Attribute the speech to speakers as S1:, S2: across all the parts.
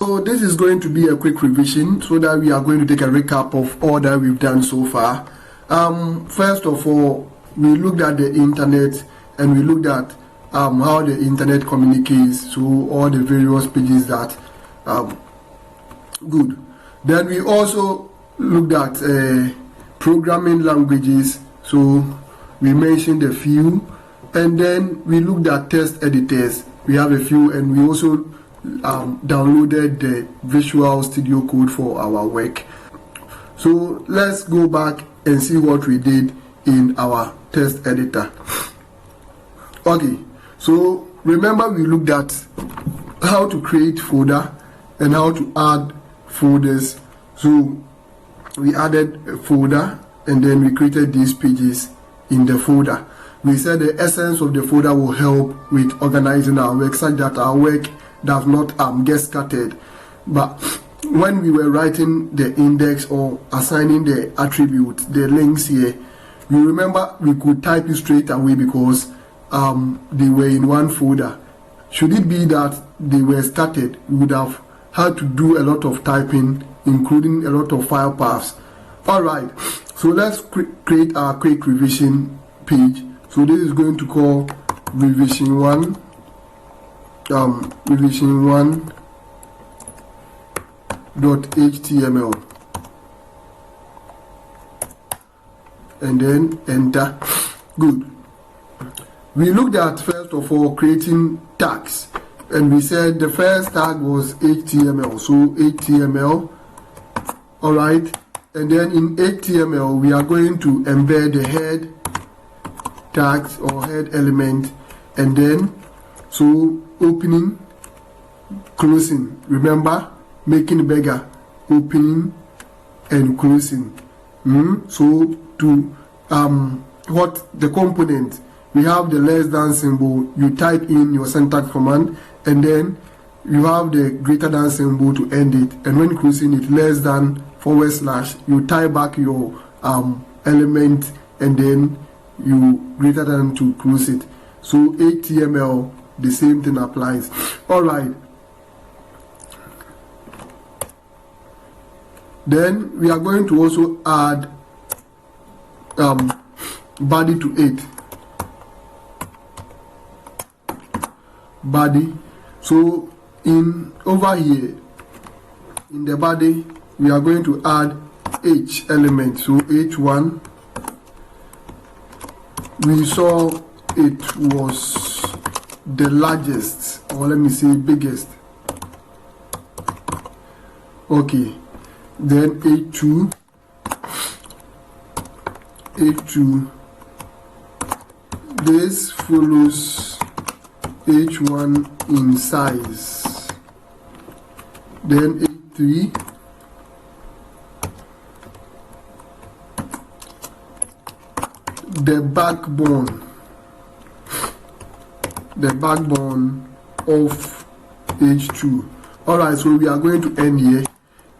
S1: So this is going to be a quick revision so that we are going to take a recap of all that we've done so far. First of all, we looked at the internet and we looked at how the internet communicates, so all the various pages that good. Then we also looked at programming languages, so we mentioned a few, and then we looked at text editors. We have a few, and we also downloaded the Visual Studio Code for our work. So let's go back and see what we did in our text editor. Okay, so remember we looked at how to create folder and how to add folders. So we added a folder and then we created these pages in the folder. We said the essence of the folder will help with organizing our work such that our work does not get scattered. But when we were writing the index or assigning the attributes, the links here, you remember we could type it straight away because they were in one folder. Should it be that they were scattered, we would have had to do a lot of typing, including a lot of file paths. Alright, so let's create our quick revision page. So this is going to call revision 1. Revision 1.html, and then enter. Good. We looked at first of all creating tags, and we said the first tag was HTML, so HTML. All right, and then in HTML we are going to embed the head tags or head element, and then so opening, closing. Remember, making bigger, opening and closing. So to what the component, we have the less than symbol. You type in your syntax command, and then you have the greater than symbol to end it. And when closing it, less than / you type back your element, and then you greater than to close it. So HTML, the same thing applies. All right. Then we are going to also add body to it. Body. So in over here in the body we are going to add H element. So H1. We saw it was the largest, or let me say biggest. Okay, then H2, this follows H1 in size. Then H3, the backbone of H2. Alright, so we are going to end here,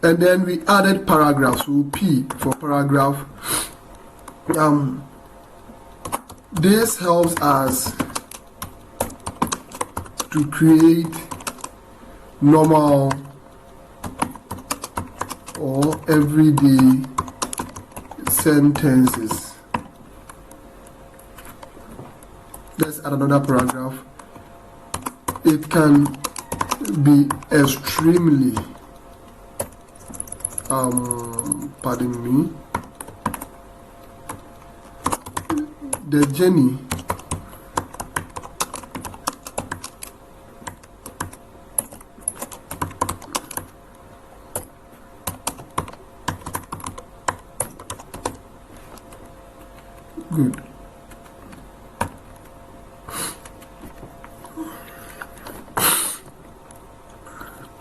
S1: and then we added paragraph. So P for paragraph. This helps us to create normal or everyday sentences. Let's add another paragraph. It can be extremely pardon me, the journey good.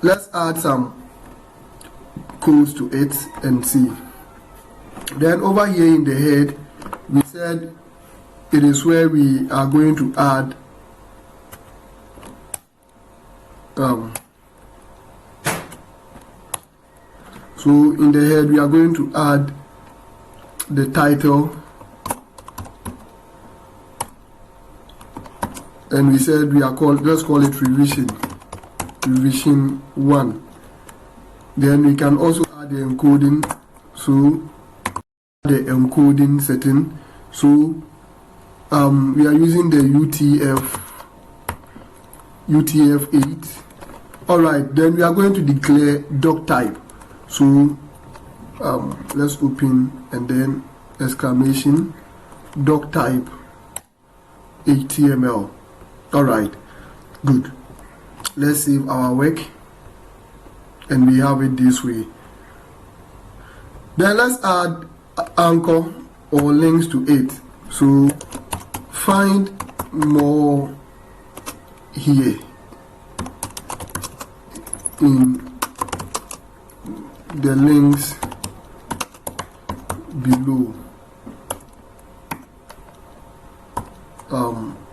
S1: Let's add some codes to it and see. Then over here in the head, we said it is where we are going to add so in the head we are going to add the title, and we said we are let's call it revision 1, Then we can also add the encoding. So the encoding setting. So we are using the UTF-8. Alright, then we are going to declare doctype. So let's open and then exclamation doctype HTML. Alright, good. Let's save our work and we have it this way. Then let's add anchor or links to it. So find more here in the links below.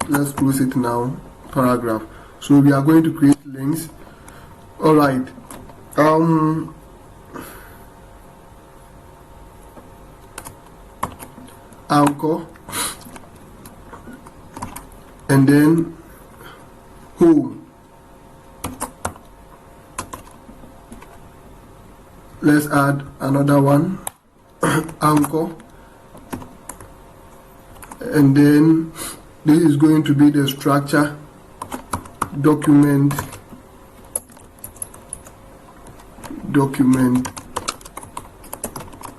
S1: Let's close it now. Paragraph. So we are going to create links. All right. Anchor and then home. Let's add another one. Anchor, and then this is going to be the structure. Document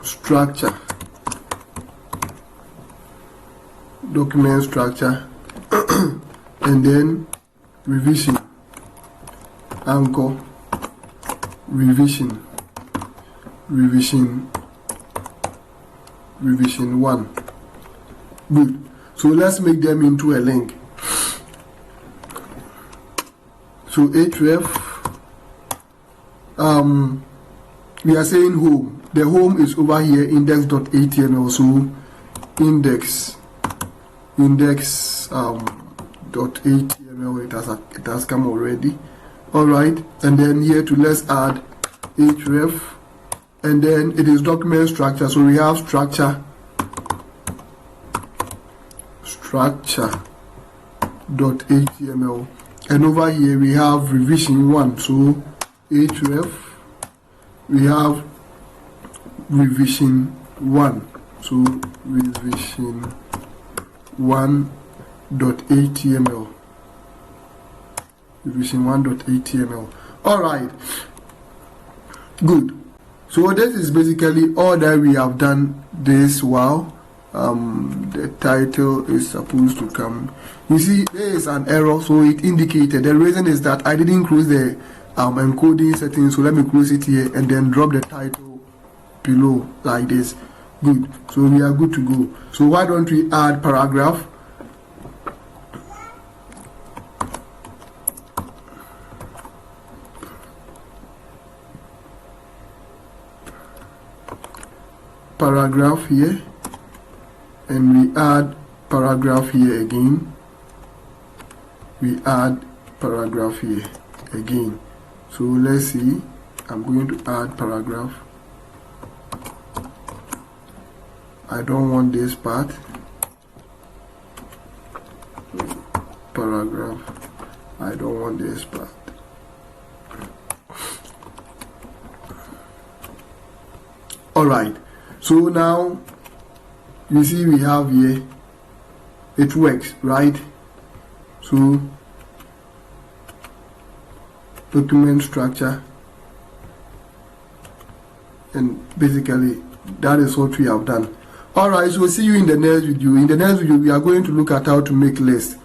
S1: structure. Document structure and then revision. Anchor, revision 1. Good. So let's make them into a link. So href, we are saying home. The home is over here, index.html. So index.html, it has come already. All right, and then here to let's add href, and then it is document structure. So we have structure.html, and over here we have revision 1. So href, we have revision 1. So revision 1.html. Revision 1.html. All right, good. So this is basically all that we have done this while. The title is supposed to come. You see, there is an error, so it indicated. The reason is that I didn't close the encoding settings. So let me close it here and then drop the title below like this. Good. So we are good to go. So why don't we add paragraph? Paragraph here, and we add paragraph here again. We add paragraph here again. So let's see. I'm going to add paragraph. I don't want this part. Paragraph. I don't want this part. All right. So now you see we have here, it works, right? So document structure, and basically that is what we have done. All right, so see you in the next video. In the next video we are going to look at how to make lists.